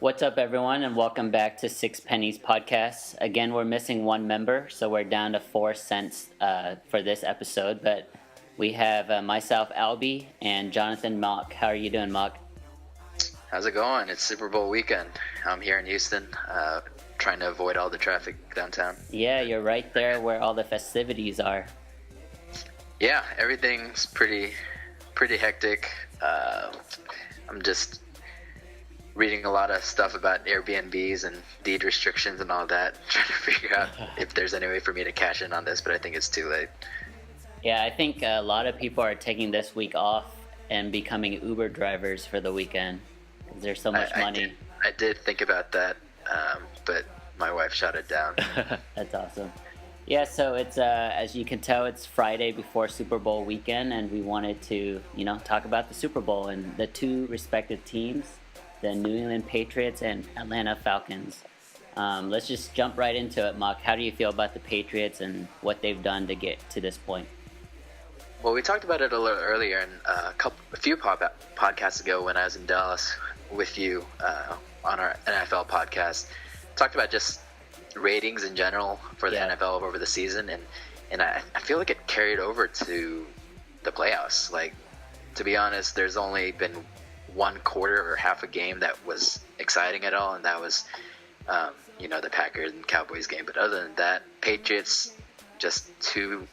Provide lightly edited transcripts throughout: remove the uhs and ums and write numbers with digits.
What's up, everyone, and welcome back to Six Pennies podcast. Again, we're missing one member, so we're down to 4 cents for this episode. But we have myself, Alby, and Jonathan Mok. How are you doing, Mok? How's it going? It's Super Bowl weekend. I'm here in Houston, trying to avoid all the traffic downtown. Yeah, you're right there where all the festivities are. Yeah, everything's pretty hectic. I'm just reading a lot of stuff about Airbnbs and deed restrictions and all that, trying to figure out if there's any way for me to cash in on this, but I think it's too late. Yeah, I think a lot of people are taking this week off and becoming Uber drivers for the weekend because there's so much money. I did think about that, but my wife shot it down. That's awesome. Yeah, so it's as you can tell, it's Friday before Super Bowl weekend, and we wanted to, talk about the Super Bowl and the two respective teams, the New England Patriots and Atlanta Falcons. Let's just jump right into it, Mok. How do you feel about the Patriots and what they've done to get to this point? Well, we talked about it a little earlier, and a few podcasts ago when I was in Dallas with you on our NFL podcast. Talked about just ratings in general for the NFL over the season, and I feel like it carried over to the playoffs. Like, to be honest, there's only been one quarter or half a game that was exciting at all, and that was the Packers and Cowboys game. But other than that, Patriots, just two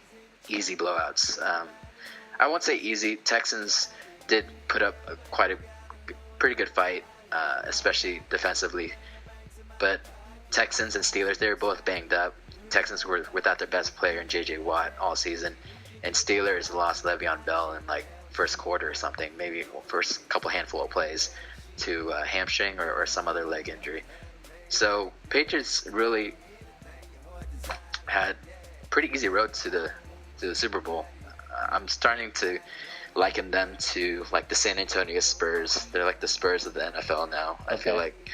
easy blowouts. I won't say easy. Texans did put up a pretty good fight, especially defensively, but Texans and Steelers, they were both banged up. Texans were without their best player in J.J. Watt all season, and Steelers lost Le'Veon Bell in first quarter or something, maybe first handful of plays to hamstring or some other leg injury. So Patriots really had pretty easy road to the Super Bowl. I'm starting to liken them to the San Antonio Spurs. They're like the Spurs of the NFL now. Okay. I feel like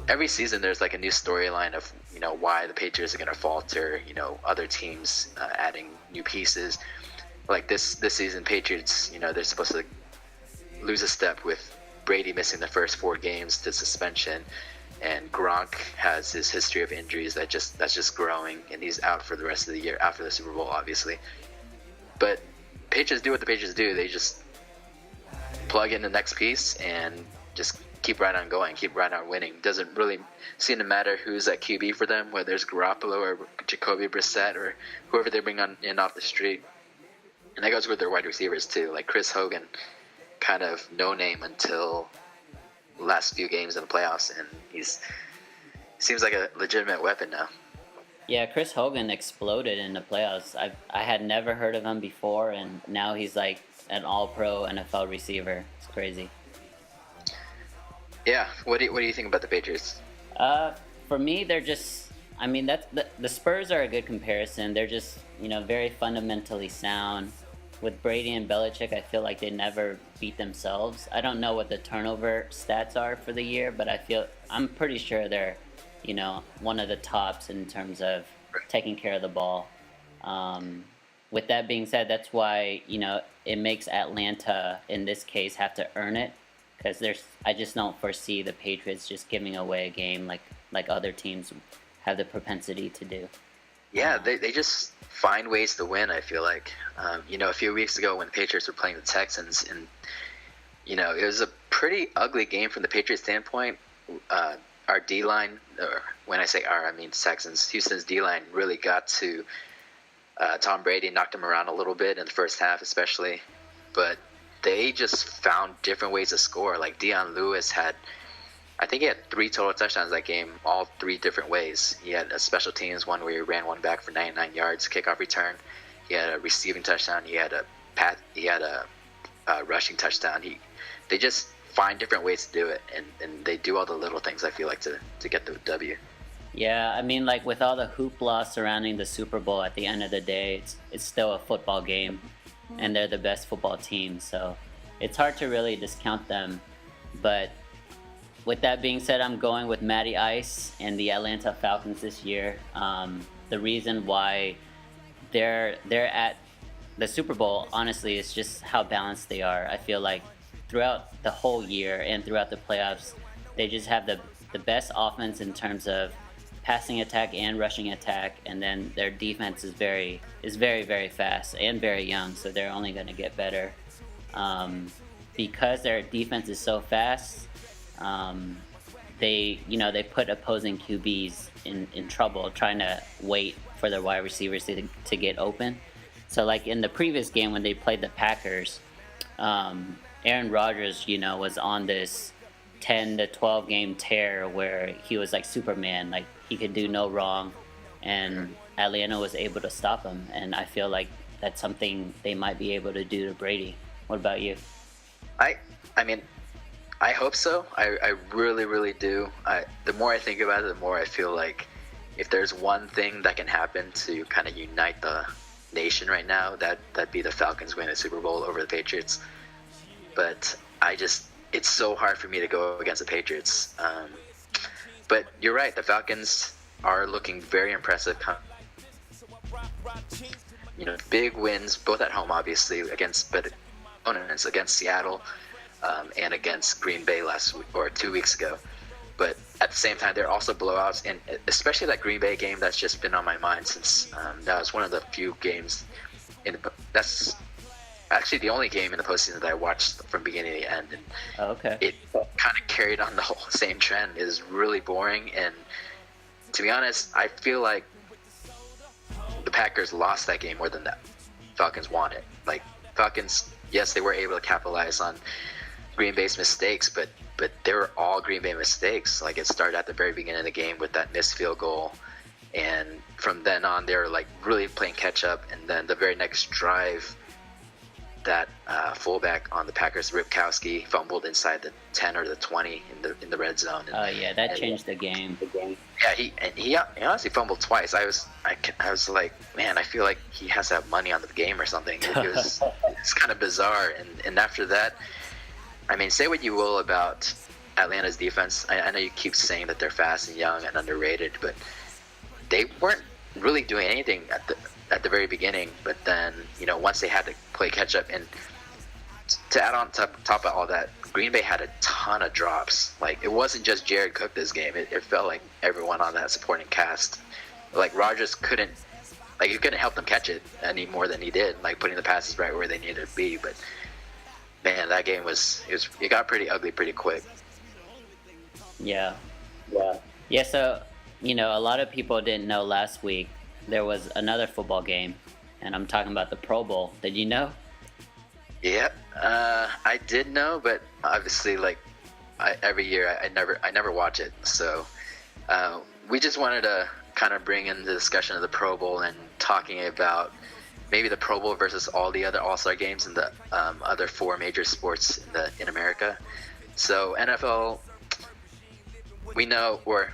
every season there's a new storyline of why the Patriots are going to falter. Other teams adding new pieces. Like this season, Patriots, they're supposed to lose a step with Brady missing the first 4 games to suspension, and Gronk has his history of injuries that's just growing, and he's out for the rest of the year after the Super Bowl, obviously. But Patriots do what the Patriots do. They just plug in the next piece and just keep right on going, keep right on winning. Doesn't really seem to matter who's at QB for them, whether it's Garoppolo or Jacoby Brissett or whoever they bring in off the street. And that goes with their wide receivers too. Like Chris Hogan, kind of no name until the last few games in the playoffs, and seems like a legitimate weapon now. Yeah, Chris Hogan exploded in the playoffs. I had never heard of him before, and now he's like an all-pro NFL receiver. It's crazy. Yeah, what do you think about the Patriots? For me, they're just. I mean, the Spurs are a good comparison. They're just very fundamentally sound. With Brady and Belichick, I feel like they never beat themselves. I don't know what the turnover stats are for the year, but I'm pretty sure they're, one of the tops in terms of taking care of the ball. With that being said, that's why, it makes Atlanta, in this case, have to earn it. Because I just don't foresee the Patriots just giving away a game like other teams have the propensity to do. Yeah, they just find ways to win, I feel like. A few weeks ago when the Patriots were playing the Texans, and, it was a pretty ugly game from the Patriots standpoint. Our D-line, or when I say our, I mean Texans, Houston's D-line really got to Tom Brady, knocked him around a little bit in the first half especially. But they just found different ways to score. Like Deion Lewis I think he had 3 total touchdowns that game, all 3 different ways. He had a special teams one where he ran one back for 99 yards, kickoff return. He had a receiving touchdown. He had a rushing touchdown. They just find different ways to do it, and they do all the little things, I feel like, to get the W. Yeah, I mean, with all the hoopla surrounding the Super Bowl, at the end of the day, it's still a football game, and they're the best football team, so it's hard to really discount them. But with that being said, I'm going with Matty Ice and the Atlanta Falcons this year. The reason why they're at the Super Bowl, honestly, is just how balanced they are. I feel like throughout the whole year and throughout the playoffs, they just have the best offense in terms of passing attack and rushing attack, and then their defense is very fast and very young, so they're only going to get better. Because their defense is so fast, they put opposing QBs in trouble trying to wait for their wide receivers to get open. So like in the previous game when they played the Packers, Aaron Rodgers, was on this 10 to 12 game tear where he was like Superman, like he could do no wrong, and Atlanta was able to stop him. And I feel like that's something they might be able to do to Brady. What about you? I mean, I hope so. I really, really do. The more I think about it, the more I feel like if there's one thing that can happen to kind of unite the nation right now, that'd be the Falcons winning the Super Bowl over the Patriots. But it's so hard for me to go against the Patriots. But you're right, the Falcons are looking very impressive. Big wins, both at home, obviously, against opponents, against Seattle and against Green Bay last week or 2 weeks ago. But at the same time, they're also blowouts, and especially that Green Bay game that's just been on my mind since that was one of the few games. That's actually the only game in the postseason that I watched from beginning to end. And okay. It kind of carried on the whole same trend. It was really boring, and to be honest, I feel like the Packers lost that game more than the Falcons won it. Like, Falcons, yes, they were able to capitalize on Green Bay's mistakes, but they were all Green Bay mistakes. Like, it started at the very beginning of the game with that missed field goal, and from then on, they were like really playing catch up. And then the very next drive, that fullback on the Packers, Ripkowski, fumbled inside the 10 or the 20 in the red zone. That changed the game. Yeah, he honestly fumbled twice. I was like, man, I feel like he has to have money on the game or something. It's kind of bizarre. And after that, I mean, say what you will about Atlanta's defense. I know you keep saying that they're fast and young and underrated, but they weren't really doing anything at the very beginning. But then, once they had to play catch up, and to add on top of all that, Green Bay had a ton of drops. Like, it wasn't just Jared Cook this game. It felt like everyone on that supporting cast. Like, Rodgers couldn't help them catch it any more than he did, like putting the passes right where they needed to be. But man, that game it got pretty ugly pretty quick. Yeah. So a lot of people didn't know last week there was another football game, and I'm talking about the Pro Bowl. Did you know? Yeah, I did know, but obviously, like, every year I never watch it. So we just wanted to kind of bring in the discussion of the Pro Bowl and talking about maybe the Pro Bowl versus all the other All-Star games and the other four major sports in America. So NFL, we know, or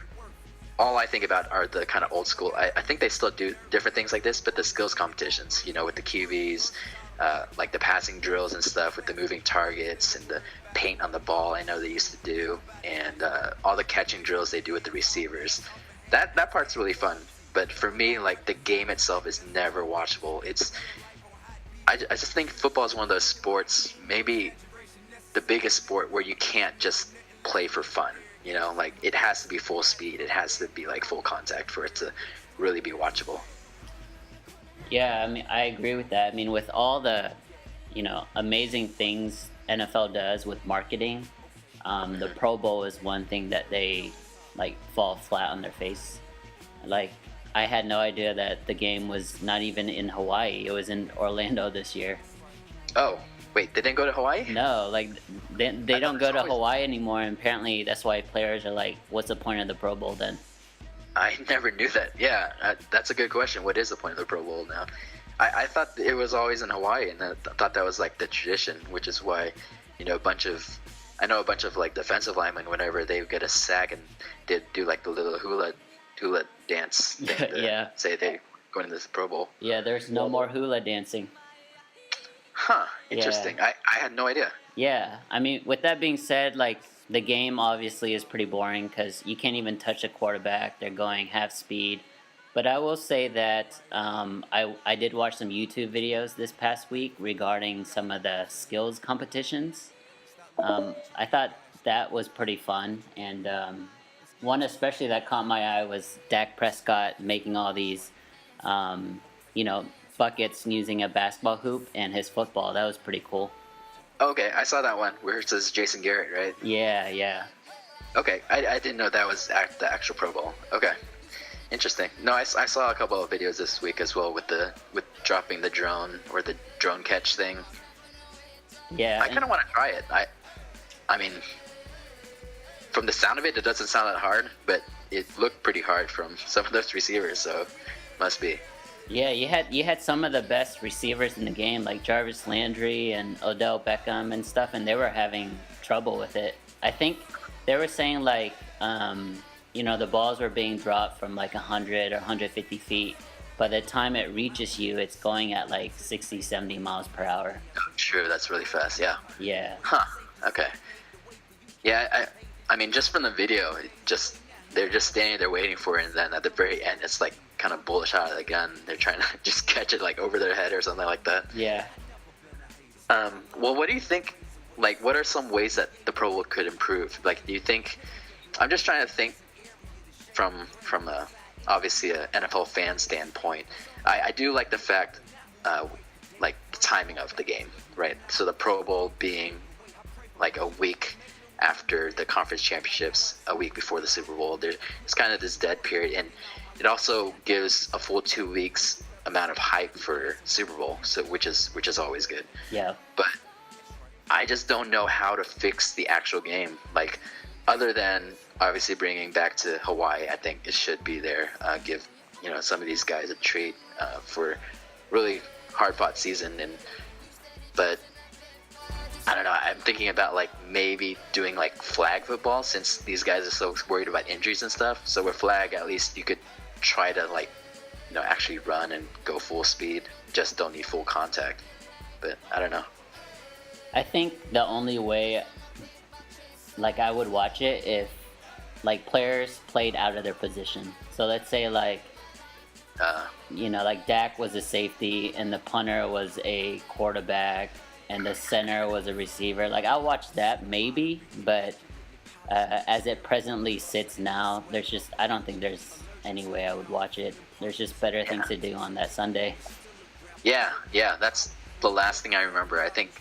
all I think about are the kind of old school. I think they still do different things like this, but the skills competitions, with the QBs, like the passing drills and stuff with the moving targets and the paint on the ball, I know they used to do, and all the catching drills they do with the receivers. That part's really fun. But for me, like, the game itself is never watchable. I just think football is one of those sports, maybe the biggest sport, where you can't just play for fun. Like, it has to be full speed. It has to be like full contact for it to really be watchable. Yeah, I mean, I agree with that. I mean, with all the, amazing things NFL does with marketing, the Pro Bowl is one thing that they, like, fall flat on their face. Like, I had no idea that the game was not even in Hawaii. It was in Orlando this year. Oh, wait, they didn't go to Hawaii? No, like, they don't go to Hawaii anymore, and apparently that's why players are like, what's the point of the Pro Bowl then? I never knew that. Yeah, that's a good question. What is the point of the Pro Bowl now? I thought it was always in Hawaii, and I thought that was like the tradition, which is why, a bunch of like defensive linemen, whenever they get a sack and they do like the little hula dance thing to say they going to this Pro Bowl. Yeah, there's no more hula dancing. Huh, interesting. Yeah. I had no idea. Yeah, I mean, with that being said, like, the game obviously is pretty boring because you can't even touch a quarterback. They're going half speed. But I will say that I did watch some YouTube videos this past week regarding some of the skills competitions. I thought that was pretty fun, and one especially that caught my eye was Dak Prescott making all these, um, you know, buckets using a basketball hoop and his football. That was pretty cool. Okay, I saw that one where it says Jason Garrett, right? Yeah, yeah. Okay, I didn't know that was the actual Pro Bowl. Okay, interesting. No, I saw a couple of videos this week as well with dropping the drone or the drone catch thing. Yeah, I kind of want to try it. I mean, from the sound of it, it doesn't sound that hard, but it looked pretty hard from some of those receivers, so must be. yeah. You had some of the best receivers in the game, like Jarvis Landry and Odell Beckham and stuff, and they were having trouble with it. I think they were saying like, the balls were being dropped from like 100 or 150 feet. By the time it reaches you, it's going at like 60, 70 miles per hour. Oh, sure, that's really fast. Yeah. Yeah. Huh. Okay. Yeah, I mean, just from the video, they're just standing there waiting for it, and then at the very end, it's like kind of bullet shot of the gun. They're trying to just catch it like over their head or something like that. Yeah. Well, what do you think? Like, what are some ways that the Pro Bowl could improve? Like, do you think? I'm just trying to think from obviously a NFL fan standpoint. I do like the fact, like the timing of the game, right? So the Pro Bowl being like a week after the conference championships, a week before the Super Bowl. There's kind of this dead period, and it also gives a full 2 weeks amount of hype for Super Bowl, so which is always good. Yeah. But I just don't know how to fix the actual game, like other than obviously bringing back to Hawaii. I think it should be there. Give some of these guys a treat for really hard fought season, but I don't know. I'm thinking about like maybe doing like flag football, since these guys are so worried about injuries and stuff. So with flag, at least you could try to like actually run and go full speed. Just don't need full contact. But I don't know. I think the only way, like, I would watch it if, like, players played out of their position. So let's say, like, like Dak was a safety and the punter was a quarterback and the center was a receiver. Like, I'll watch that maybe, but as it presently sits now, I don't think there's any way I would watch it. There's just better things to do on that Sunday. Yeah, that's the last thing I remember. I think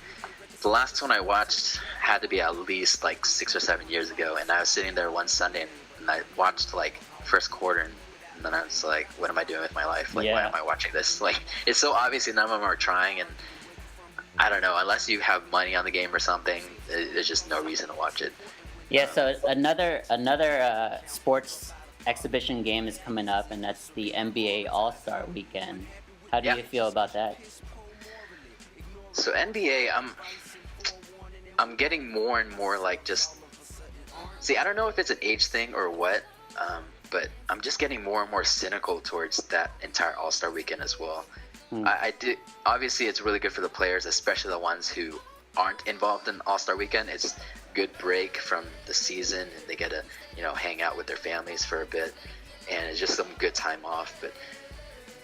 the last one I watched had to be at least like 6 or 7 years ago, and I was sitting there one Sunday and I watched like first quarter, and then I was like, what am I doing with my life? Like, why am I watching this? Like, it's so obviously none of them are trying, and I don't know, unless you have money on the game or something, there's just no reason to watch it. Yeah, so another sports exhibition game is coming up, and that's the NBA All-Star Weekend. How do you feel about that? So NBA, I'm getting more and more like I don't know if it's an age thing or what, but I'm just getting more and more cynical towards that entire All-Star Weekend as well. I do. Obviously, it's really good for the players, especially the ones who aren't involved in All-Star Weekend. It's a good break from the season, and they get to hang out with their families for a bit, and it's just some good time off. But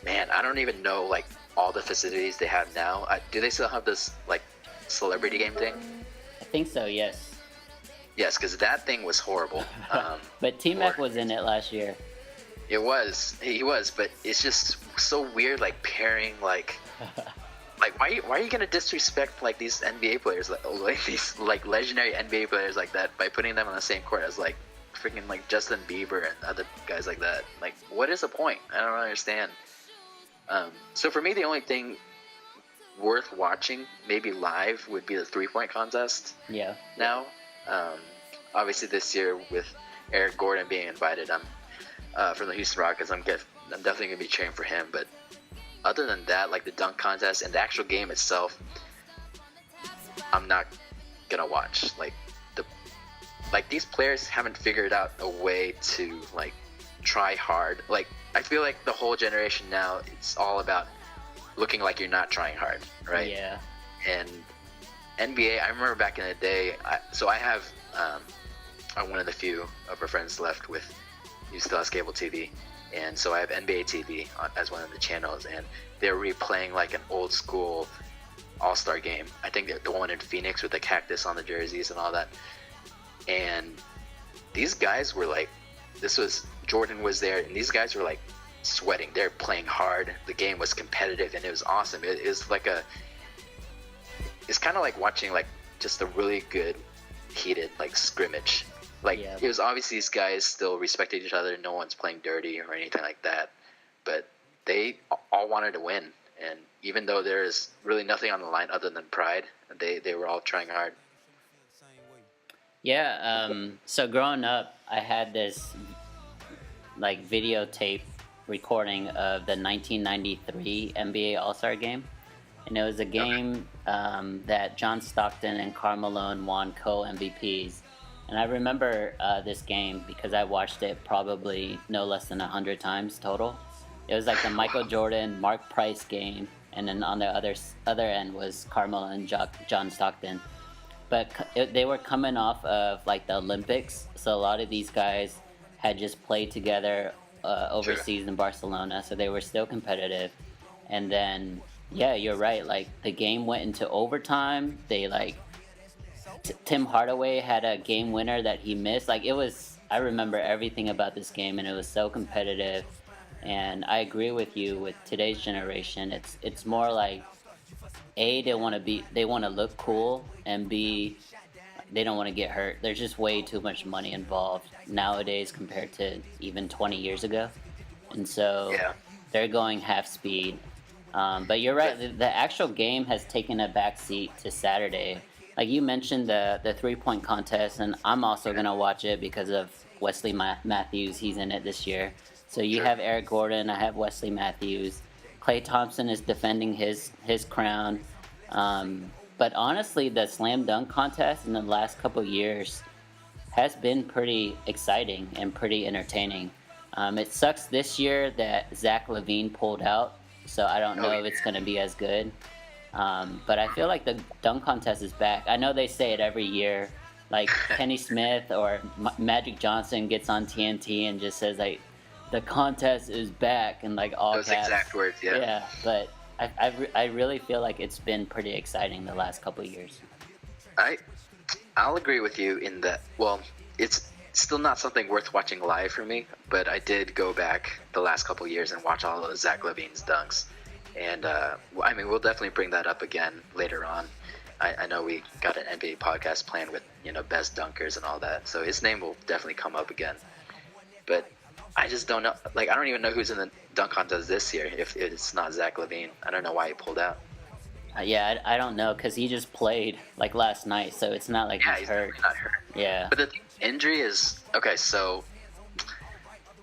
man, I don't even know like all the facilities they have now. Do they still have this like celebrity game thing? I think so. Yes. Yes, because that thing was horrible. But T-Mac was in it last year. He was, but it's just so weird, like pairing like why are you gonna disrespect like these NBA players, like these like legendary NBA players like that, by putting them on the same court as like freaking like Justin Bieber and other guys like that? Like, what is the point? I don't understand. So for me, the only thing worth watching, maybe live, would be the 3-point contest. Yeah. Now, obviously this year with Eric Gordon being invited, I'm from the Houston Rockets. I'm definitely gonna be cheering for him. But other than that, like the dunk contest and the actual game itself, I'm not gonna watch. Like these players haven't figured out a way to like try hard. Like, I feel like the whole generation now, it's all about looking like you're not trying hard, right? Yeah. And NBA, I remember back in the day, I have I'm one of the few of our friends left with who still has cable TV, and so I have NBA TV as one of the channels, and they're replaying like an old school All-Star Game. I think the one in Phoenix with the cactus on the jerseys and all that. And these guys were like, Jordan was there, and these guys were like sweating. They're playing hard. The game was competitive, and it was awesome. It was like it's kind of like watching like just a really good heated like scrimmage. Like It was obviously these guys still respected each other. No one's playing dirty or anything like that, but they all wanted to win. And even though there is really nothing on the line other than pride, they were all trying hard. Yeah. So growing up, I had this like videotape recording of the 1993 NBA All-Star Game. And it was a game that John Stockton and Karl Malone won co-MVPs. And I remember this game because I watched it probably no less than 100 times total. It was like the Michael Jordan, Mark Price game, and then on the other end was Karl Malone and John Stockton. But they were coming off of like the Olympics, so a lot of these guys had just played together overseas in Barcelona, so they were still competitive. And then, yeah, you're right. Like the game went into overtime. They like Tim Hardaway had a game winner that he missed. Like it was. I remember everything about this game, and it was so competitive. And I agree with you. With today's generation, it's more like A, they want to look cool, and B, they don't want to get hurt. There's just way too much money involved nowadays compared to even 20 years ago. And so they're going half speed. But you're right, the actual game has taken a backseat to Saturday. Like you mentioned the three-point contest, and I'm also going to watch it because of Wesley Matthews. He's in it this year. So you have Eric Gordon, I have Wesley Matthews. Klay Thompson is defending his crown. But honestly, the slam dunk contest in the last couple years has been pretty exciting and pretty entertaining. It sucks this year that Zach LaVine pulled out, so I don't know if it's going to be as good. But I feel like the dunk contest is back. I know they say it every year, like Kenny Smith or Magic Johnson gets on TNT and just says like, the contest is back, and like all those caps. Exact words, yeah. Yeah, but I really feel like it's been pretty exciting the last couple of years. I'll agree with you in that. Well, it's still not something worth watching live for me, but I did go back the last couple of years and watch all of Zach LaVine's dunks, and I mean we'll definitely bring that up again later on. I know we got an NBA podcast planned with best dunkers and all that, so his name will definitely come up again, but I just don't know. Like, I don't even know who's in the dunk contest this year if it's not Zach LaVine. I don't know why he pulled out. Yeah, I don't know because he just played like last night, so it's not like he's hurt. Not hurt. Yeah. But the injury is okay. So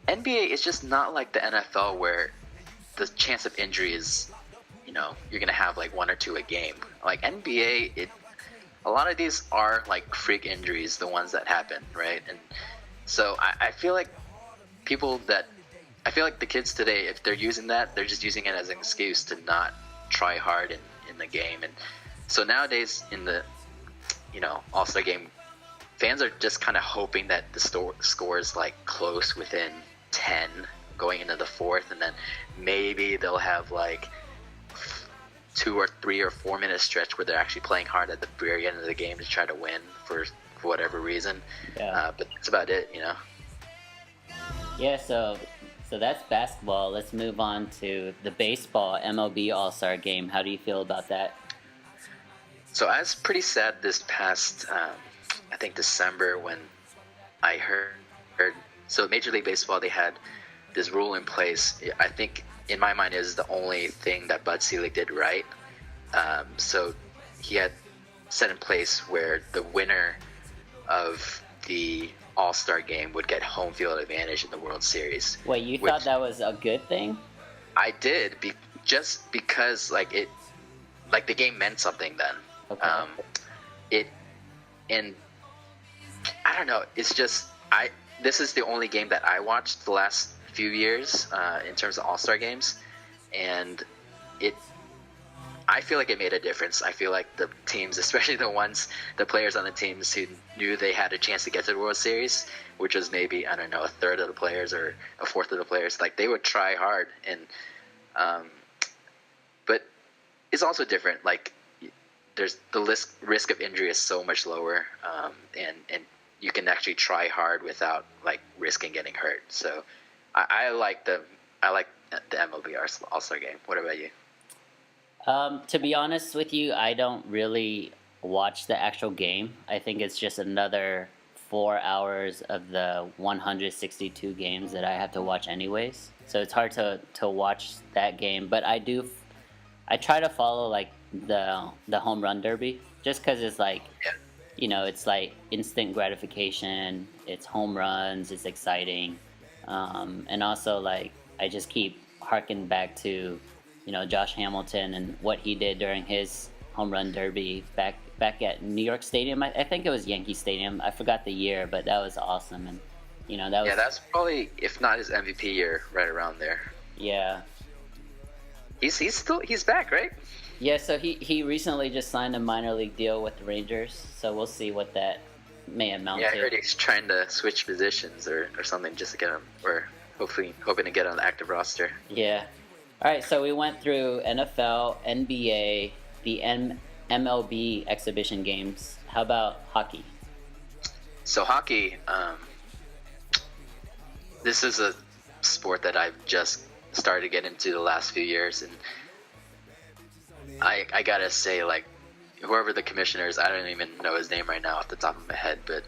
NBA is just not like the NFL where the chance of injury is, you're gonna have like one or two a game. Like NBA, a lot of these are like freak injuries, the ones that happen, right? And so I feel like I feel like the kids today, if they're using that, they're just using it as an excuse to not try hard in the game. And so nowadays in the, All-Star Game, fans are just kind of hoping that the score is like close within 10 going into the fourth, and then maybe they'll have like 2 or 3 or 4 minute stretch where they're actually playing hard at the very end of the game to try to win for whatever reason. Yeah. But that's about it, Yeah, so that's basketball. Let's move on to the baseball MLB All-Star Game. How do you feel about that? So I was pretty sad this past, I think December, when I heard. So Major League Baseball, they had this rule in place. I think in my mind is the only thing that Bud Selig did right. So he had set in place where the winner of the All-Star Game would get home field advantage in the World Series. Wait, you thought that was a good thing? I did, just because the game meant something then. Okay. And I don't know. It's just this is the only game that I watched the last few years in terms of All-Star games, and I feel like it made a difference. I feel like the teams, especially the players on the teams who knew they had a chance to get to the World Series, which was maybe, I don't know, a third of the players or a fourth of the players, like they would try hard. And but it's also different. Like there's the risk of injury is so much lower, and you can actually try hard without like risking getting hurt. So I like the MLB All-Star Game. What about you? To be honest with you, I don't really watch the actual game. I think it's just another 4 hours of the 162 games that I have to watch anyways. So it's hard to watch that game. But I try to follow like the home run derby just because it's like, it's like instant gratification. It's home runs. It's exciting. And also like I just keep harking back to, Josh Hamilton and what he did during his home run derby back at New York Stadium. I think it was Yankee Stadium. I forgot the year, but that was awesome. And that was, yeah, that's probably, if not his MVP year, right around there. Yeah. He's back, right? Yeah, so he recently just signed a minor league deal with the Rangers, so we'll see what that may amount to. Yeah, I heard he's trying to switch positions or something just to get him, or hoping to get on the active roster. Yeah. All right, so we went through NFL, NBA, the MLB exhibition games. How about hockey? So hockey, this is a sport that I've just started to get into the last few years, and I gotta say, like, whoever the commissioner is, I don't even know his name right now off the top of my head, but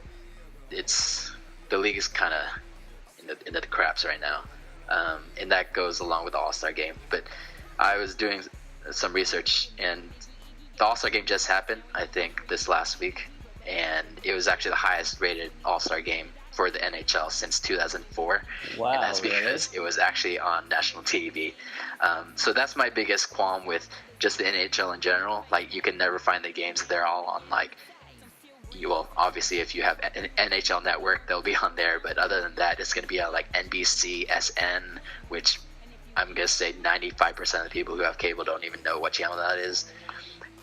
the league is kind of in the craps right now, and that goes along with the All-Star Game. But I was doing some research, and the All-Star Game just happened, I think, this last week, and it was actually the highest rated All-Star Game for the NHL since 2004. Wow, and that's because it was actually on national TV. So that's my biggest qualm with just the NHL in general. Like, you can never find the games. They're all on, like, obviously if you have an NHL network, they'll be on there. But other than that, it's going to be on, like, NBC, SN, which I'm going to say 95% of the people who have cable don't even know what channel that is.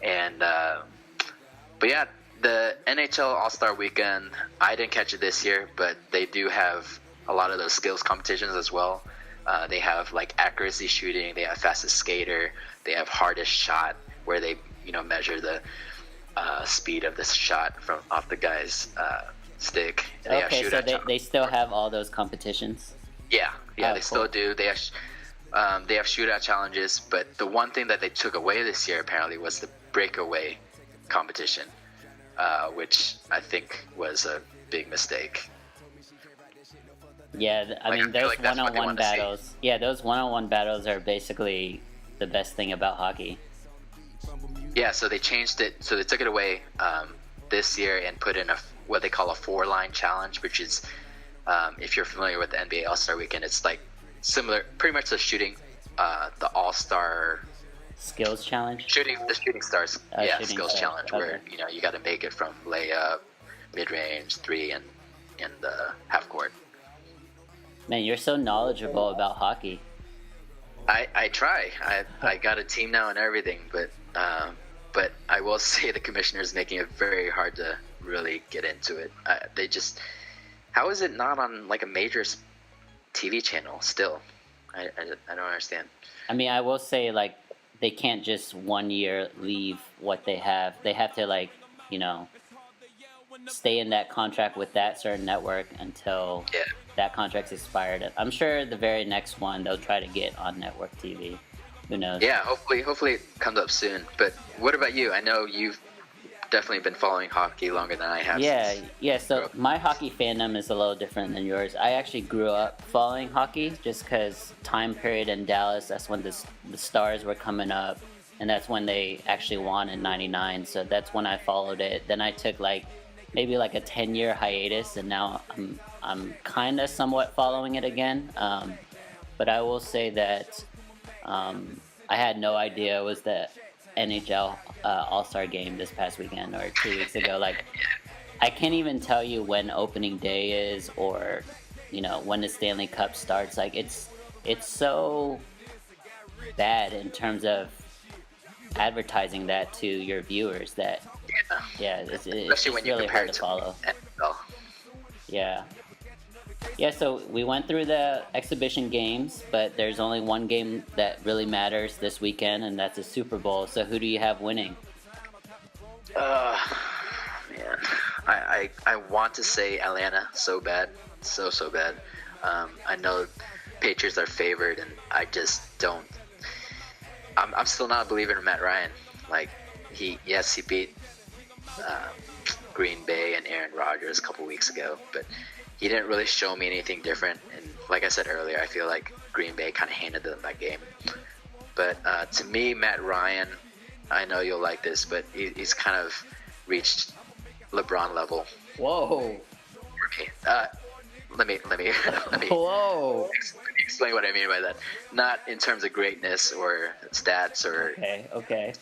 And, but yeah, the NHL All-Star Weekend, I didn't catch it this year, but they do have a lot of those skills competitions as well. They have like accuracy shooting, they have fastest skater, they have hardest shot, where they measure the speed of the shot from off the guy's stick. And they okay, so they still have all those competitions? Yeah, they cool. still do. They have shootout challenges, but the one thing that they took away this year apparently was the breakaway competition. Which I think was a big mistake. Yeah, I mean, those one-on-one battles. Yeah, those one-on-one battles are basically the best thing about hockey. Yeah, so they changed it. So they took it away this year and put in what they call a 4-line challenge, which is, if you're familiar with the NBA All-Star Weekend, it's like similar, pretty much to shooting, the All-Star Skills challenge? The shooting stars. Skills challenge, okay. where you got to make it from layup, mid-range, 3, and half court. Man, you're so knowledgeable about hockey. I try. I got a team now and everything, but I will say the commissioner is making it very hard to really get into it. How is it not on like a major TV channel still? I don't understand. I mean, I will say, like, they can't just 1 year leave what they have. They have to, like, stay in that contract with that certain network until that contract's expired. I'm sure the very next one they'll try to get on network TV. Who knows? Yeah, hopefully it comes up soon. But what about you? I know you've definitely been following hockey longer than I have. Yeah. So my hockey fandom is a little different than yours. I actually grew up following hockey just because time period in Dallas, that's when the Stars were coming up, and that's when they actually won in '99. So that's when I followed it. Then I took maybe a 10-year hiatus, and now I'm kind of somewhat following it again. But I will say that I had no idea it was the NHL All-Star Game this past weekend or 2 weeks ago. I can't even tell you when opening day is or when the Stanley Cup starts. It's so bad in terms of advertising that to your viewers that it's when you really compare hard it to follow. NFL. Yeah, so we went through the exhibition games, but there's only one game that really matters this weekend, and that's the Super Bowl. So who do you have winning? Man, I want to say Atlanta so bad, so bad. I know Patriots are favored, and I just don't. I'm still not a believer in Matt Ryan. Like he beat Green Bay and Aaron Rodgers a couple weeks ago, but he didn't really show me anything different. And like I said earlier, I feel like Green Bay kind of handed them that game. But to me, Matt Ryan, I know you'll like this, but he's kind of reached LeBron level. Whoa. For me. Let me Whoa. explain what I mean by that. Not in terms of greatness or stats or Okay.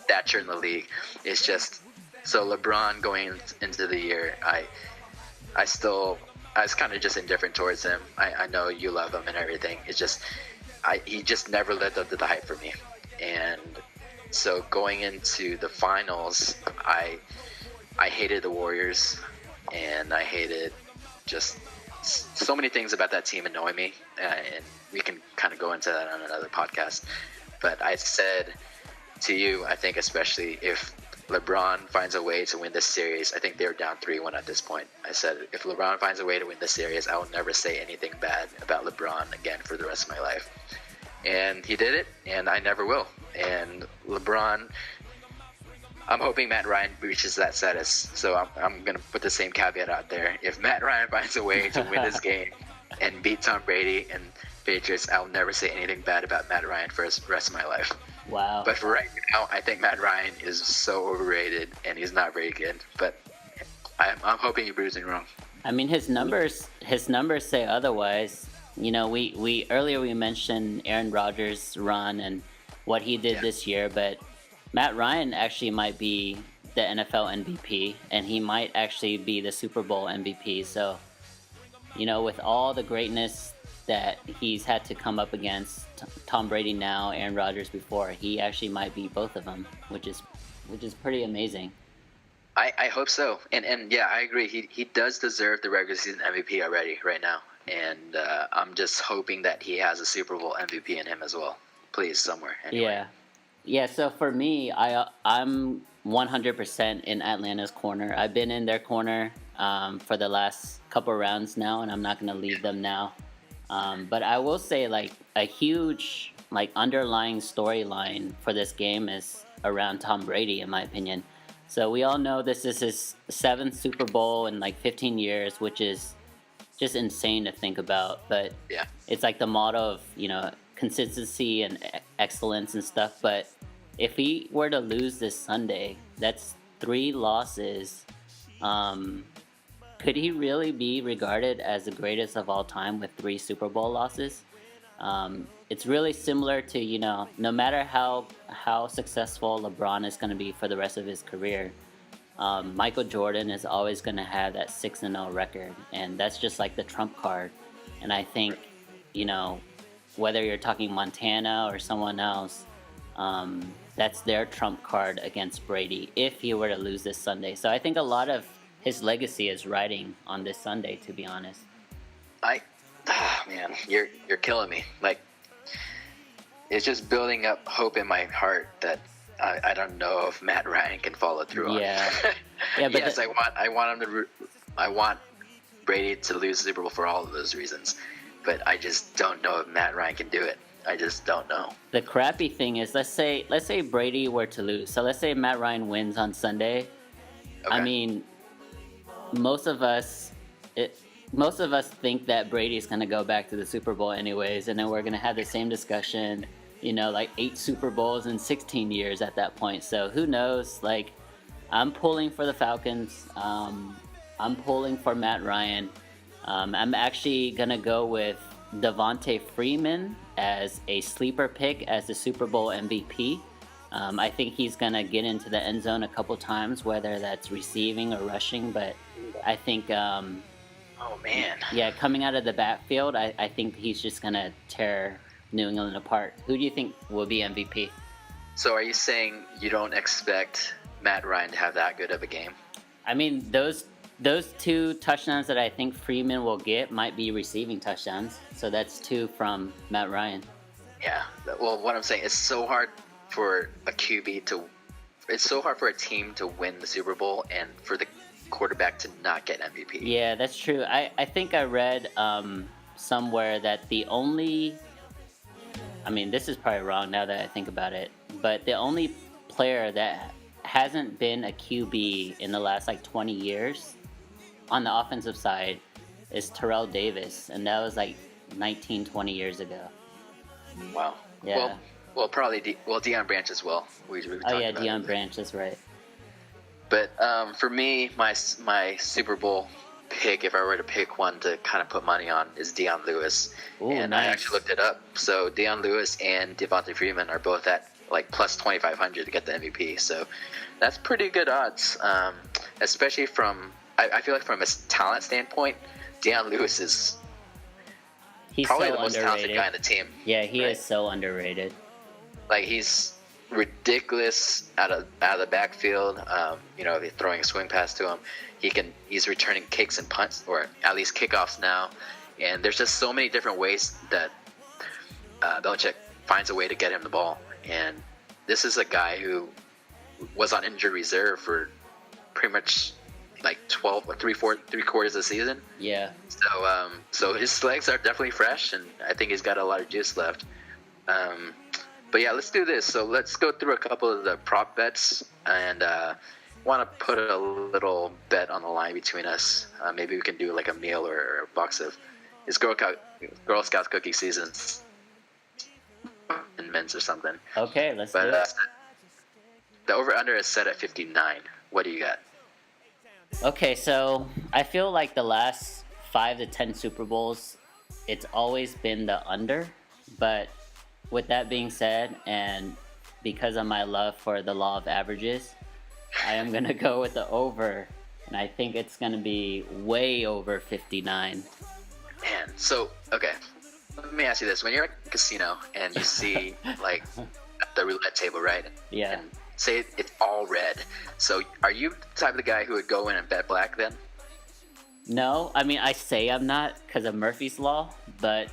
stature in the league. It's just so LeBron going into the year, I was kind of just indifferent towards him. I know you love him and everything. It's just he just never lived up to the hype for me. And so going into the finals, I hated the Warriors, and I hated just so many things about that team annoy me, and we can kind of go into that on another podcast. But I said to you, I think especially if LeBron finds a way to win this series, I think they were down 3-1 at this point. I said, if LeBron finds a way to win this series, I will never say anything bad about LeBron again for the rest of my life. And he did it, and I never will. And LeBron, I'm hoping Matt Ryan reaches that status. So I'm going to put the same caveat out there. If Matt Ryan finds a way to win this game and beat Tom Brady and Patriots, I'll never say anything bad about Matt Ryan for the rest of my life. Wow. But for right now, I think Matt Ryan is so overrated, and he's not very good. But I'm hoping he proves me wrong. I mean, his numbers say otherwise. You know, we earlier we mentioned Aaron Rodgers' run and what he did this year, but Matt Ryan actually might be the NFL MVP, and he might actually be the Super Bowl MVP. So, you know, with all the greatness that he's had to come up against, Tom Brady now, Aaron Rodgers before, he actually might be both of them, which is pretty amazing. I hope so, and yeah, I agree. He does deserve the regular season MVP already right now, and I'm just hoping that he has a Super Bowl MVP in him as well. Please, somewhere. Anyway. Yeah. So for me, I'm 100% in Atlanta's corner. I've been in their corner for the last couple rounds now, and I'm not going to leave them now. But I will say, like, a huge underlying storyline for this game is around Tom Brady, in my opinion. So we all know this is his 7th Super Bowl in 15 years, which is just insane to think about. But yeah, it's like the motto of, consistency and excellence and stuff. But if he were to lose this Sunday, that's 3 losses. Could he really be regarded as the greatest of all time with 3 Super Bowl losses? It's really similar to, no matter how successful LeBron is going to be for the rest of his career, Michael Jordan is always going to have that 6-0 record, and that's just like the trump card. And I think, whether you're talking Montana or someone else, that's their trump card against Brady if he were to lose this Sunday. So I think a lot of his legacy is riding on this Sunday, to be honest. Man, you're killing me. It's just building up hope in my heart that I don't know if Matt Ryan can follow through on. Yeah, but yes, I want Brady to lose the Super Bowl for all of those reasons, but I just don't know if Matt Ryan can do it. I just don't know. The crappy thing is, let's say Brady were to lose. So let's say Matt Ryan wins on Sunday. Okay. I mean, most of us think that Brady's going to go back to the Super Bowl anyways, and then we're going to have the same discussion, 8 Super Bowls in 16 years at that point. So who knows? I'm pulling for the Falcons. I'm pulling for Matt Ryan. I'm actually going to go with Devontae Freeman as a sleeper pick as the Super Bowl MVP. I think he's going to get into the end zone a couple times, whether that's receiving or rushing, but I think... oh, man. Yeah, coming out of the backfield, I think he's just going to tear New England apart. Who do you think will be MVP? So are you saying you don't expect Matt Ryan to have that good of a game? I mean, those 2 touchdowns that I think Freeman will get might be receiving touchdowns. So that's 2 from Matt Ryan. Yeah. Well, what I'm saying, it's so hard for a QB to it's so hard for a team to win the Super Bowl and for the quarterback to not get MVP. Yeah, that's true. I think I read somewhere that the only, I mean, this is probably wrong now that I think about it, but the only player that hasn't been a QB in the last like 20 years on the offensive side is Terrell Davis, and that was like 19, 20 years ago. Wow. Yeah. Well, probably Deion Branch as well. We Oh yeah, Deion Branch, that's right. But for me, my Super Bowl pick, if I were to pick one to kind of put money on, is Deion Lewis. Ooh, and nice. I actually looked it up. So Deion Lewis and Devontae Freeman are both at like plus 2,500 to get the MVP. So that's pretty good odds, especially from, I feel like from a talent standpoint, Deion Lewis is He's probably so the most talented guy on the team. Yeah, he is so underrated. Like, he's ridiculous out of the backfield. You know, they're throwing a swing pass to him. He's returning kicks and punts, or at least kickoffs now. And there's just so many different ways that Belichick finds a way to get him the ball. And this is a guy who was on injured reserve for pretty much like 12 or three quarters of the season. Yeah. So his legs are definitely fresh, and I think he's got a lot of juice left. But yeah, let's do this. So let's go through a couple of the prop bets, and want to put a little bet on the line between us. Maybe we can do like a meal or a box of it's Girl Scouts cookie seasons in men's or something. Okay, let's do it. The over-under is set at 59. What do you got? Okay, so I feel like the last 5 to 10 Super Bowls, it's always been the under. But with that being said, and because of my love for the law of averages, I am going to go with the over. And I think it's going to be way over 59. Man, so, okay. Let me ask you this. When you're at a casino and you see, like, the roulette table, right? Yeah. And say it's all red. So are you the type of the guy who would go in and bet black then? No, I mean, I say I'm not because of Murphy's Law, but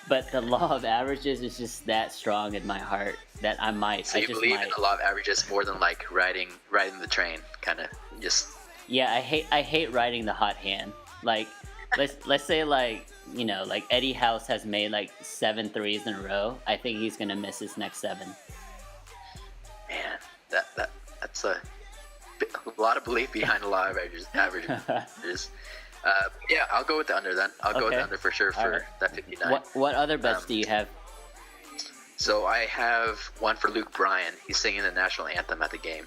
the law of averages is just that strong in my heart that I might. So you believe in the law of averages more than like riding the train, kind of just. Yeah, I hate riding the hot hand. Like, let's say like, you know, like Eddie House has made like 7 threes in a row. I think he's gonna miss his next 7. Man, that's a lot of belief behind the law of averages. Yeah, I'll go with the under then. I'll go with the under for sure for that 59. What other bets do you have? So I have one for Luke Bryan. He's singing the national anthem at the game.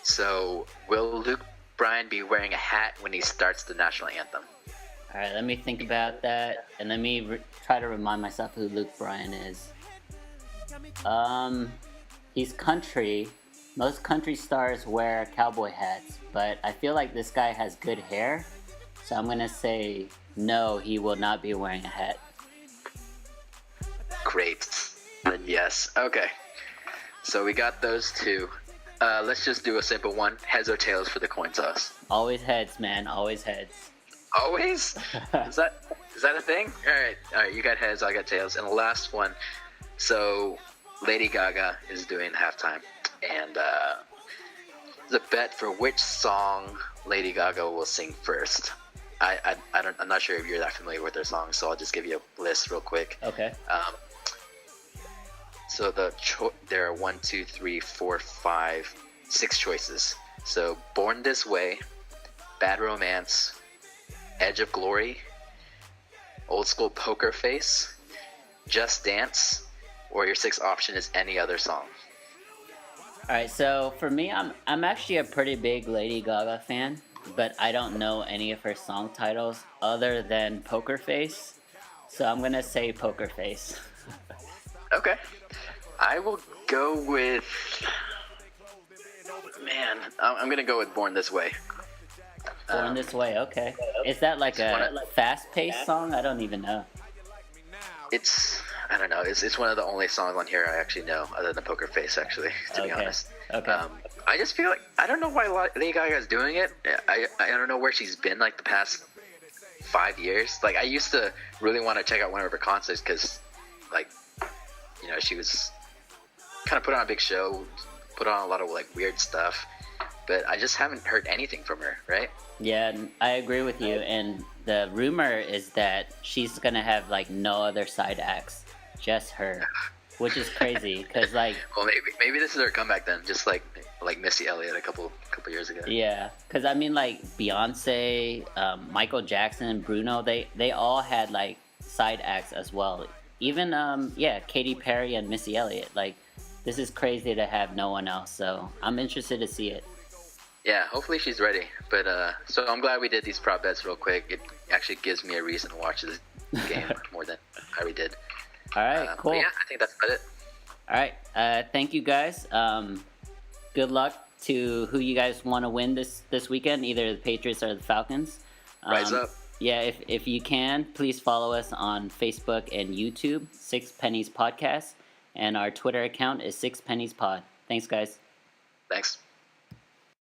So will Luke Bryan be wearing a hat when he starts the national anthem? All right, let me think about that, and let me try to remind myself who Luke Bryan is. He's country. Most country stars wear cowboy hats, but I feel like this guy has good hair, so I'm gonna say no, he will not be wearing a hat. Great. Then yes. Okay. So we got those two. Let's just do a simple one. Heads or tails for the coin toss? Always heads, man. Always heads. Always? Is that a thing? All right. You got heads. I got tails. And the last one. So Lady Gaga is doing halftime, and the bet for which song Lady Gaga will sing first. I'm not sure if you're that familiar with their songs, so I'll just give you a list real quick. Okay. So there are 1, 2, 3, 4, 5, 6 choices. So Born This Way, Bad Romance, Edge of Glory, Old School Poker Face, Just Dance, or your 6th option is any other song. All right, so for me, I'm actually a pretty big Lady Gaga fan, but I don't know any of her song titles other than Poker Face, so I'm gonna say Poker Face. Okay. I will go with... Man, I'm going to go with Born This Way. Born This Way, okay. Is that like a fast-paced song? I don't even know. I don't know. It's one of the only songs on here I actually know, other than Poker Face, actually, to be honest. Okay. I just feel like, I don't know why Lady Gaga is doing it. I don't know where she's been, like, the past 5 years. Like, I used to really want to check out one of her concerts because, like, you know, she was kind of put on a big show, put on a lot of like weird stuff, but I just haven't heard anything from her, right? Yeah, I agree with you. And the rumor is that she's gonna have like no other side acts, just her, which is crazy. Cause like, well, maybe this is her comeback then, just like Missy Elliott a couple years ago. yeah, cause I mean like Beyonce, Michael Jackson, Bruno, they all had like side acts as well. Even Katy Perry and Missy Elliott. Like, this is crazy to have no one else. So I'm interested to see it. Yeah, hopefully she's ready. But so I'm glad we did these prop bets real quick. It actually gives me a reason to watch this game more than I already did. All right, cool. Yeah, I think that's about it. All right, thank you guys. Good luck to who you guys want to win this weekend, either the Patriots or the Falcons. Rise up. Yeah, if you can, please follow us on Facebook and YouTube, 6 Pennies Podcast, and our Twitter account is 6 Pennies Pod. Thanks, guys. Thanks.